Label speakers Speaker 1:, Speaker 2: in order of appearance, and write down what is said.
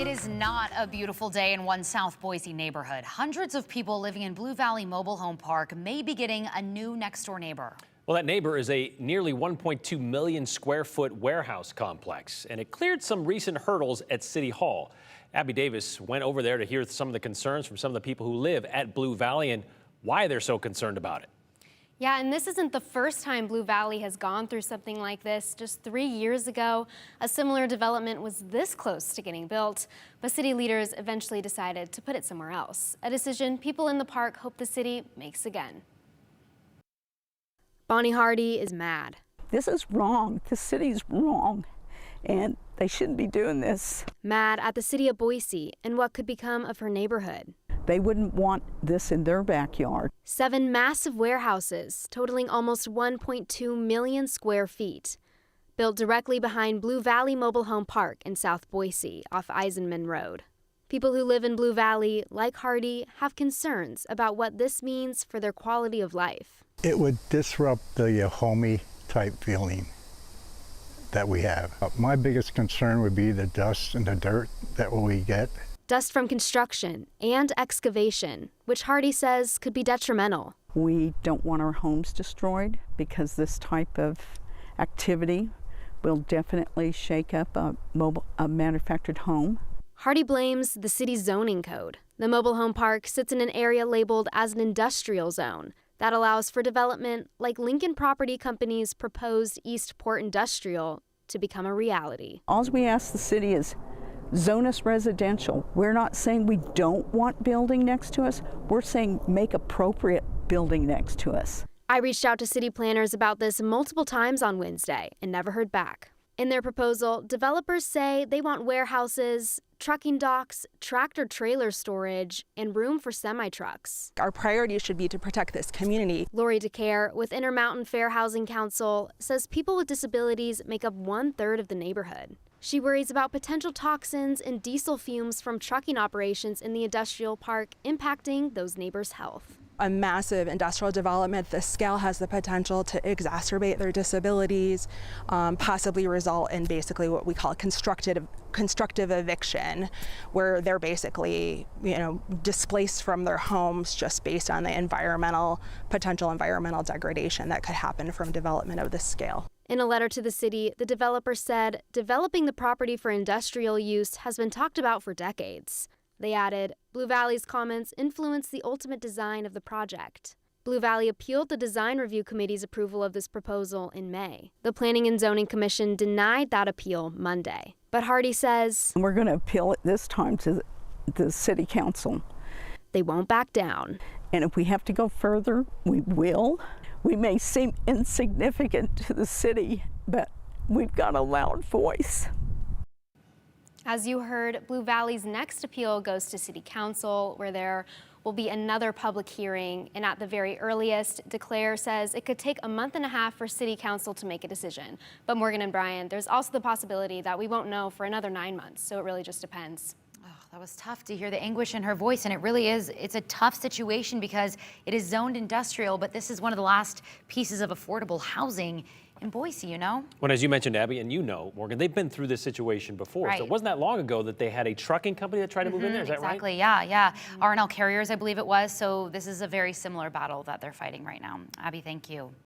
Speaker 1: It is not a beautiful day in one South Boise neighborhood. Hundreds of people living in Blue Valley Mobile Home Park may be getting a new next-door neighbor.
Speaker 2: Well, that neighbor is a nearly 1.2 million square foot warehouse complex, and it cleared some recent hurdles at City Hall. Abby Davis went over there to hear some of the concerns from some of the people who live at Blue Valley and why they're so concerned about it.
Speaker 3: Yeah, and this isn't the first time Blue Valley has gone through something like this. Just 3 years ago, a similar development was this close to getting built, but city leaders eventually decided to put it somewhere else. A decision people in the park hope the city makes again. Bonnie Hardy is mad.
Speaker 4: This is wrong. The city's wrong, and they shouldn't be doing this.
Speaker 3: Mad at the city of Boise and what could become of her neighborhood.
Speaker 4: They wouldn't want this in their backyard.
Speaker 3: 7 massive warehouses totaling almost 1.2 million square feet, built directly behind Blue Valley Mobile Home Park in South Boise off Eisenman Road. People who live in Blue Valley, like Hardy, have concerns about what this means for their quality of life.
Speaker 5: It would disrupt the homey type feeling that we have. My biggest concern would be the dust and the dirt that we get.
Speaker 3: Dust from construction and excavation, which Hardy says could be detrimental.
Speaker 4: We don't want our homes destroyed because this type of activity will definitely shake up a manufactured home.
Speaker 3: Hardy blames the city's zoning code. The mobile home park sits in an area labeled as an industrial zone that allows for development like Lincoln Property Company's proposed Eastport Industrial to become a reality.
Speaker 4: All we ask the city is zone us residential. We're not saying we don't want building next to us. We're saying make appropriate building next to us.
Speaker 3: I reached out to city planners about this multiple times on Wednesday and never heard back. In their proposal, developers say they want warehouses, trucking docks, tractor-trailer storage, and room for semi-trucks.
Speaker 6: Our priority should be to protect this community.
Speaker 3: Lori DeCare with Intermountain Fair Housing Council says people with disabilities make up 1/3 of the neighborhood. She worries about potential toxins and diesel fumes from trucking operations in the industrial park impacting those neighbors' health.
Speaker 6: A massive industrial development this scale has the potential to exacerbate their disabilities, possibly result in basically what we call constructive eviction, where they're basically, displaced from their homes just based on the potential environmental degradation that could happen from development of this scale.
Speaker 3: In a letter to the city, the developer said developing the property for industrial use has been talked about for decades. They added, Blue Valley's comments influenced the ultimate design of the project. Blue Valley appealed the Design Review Committee's approval of this proposal in May. The Planning and Zoning Commission denied that appeal Monday. But Hardy says,
Speaker 4: we're going to appeal it this time to the city council.
Speaker 3: They won't back down.
Speaker 4: And if we have to go further, we will. We may seem insignificant to the city, but we've got a loud voice.
Speaker 3: As you heard, Blue Valley's next appeal goes to City Council, where there will be another public hearing, and at the very earliest, DeClaire says it could take a month and a half for City Council to make a decision. But Morgan and Brian, there's also the possibility that we won't know for another 9 months, so it really just depends.
Speaker 1: Oh, that was tough to hear the anguish in her voice, and it really is. It's a tough situation because it is zoned industrial, but this is one of the last pieces of affordable housing in Boise,
Speaker 2: Well, as you mentioned, Abby, and Morgan, they've been through this situation before.
Speaker 1: Right.
Speaker 2: So it wasn't that long ago that they had a trucking company that tried to move in there, is that right?
Speaker 1: Exactly, yeah. R&L Carriers, I believe it was. So this is a very similar battle that they're fighting right now. Abby, thank you.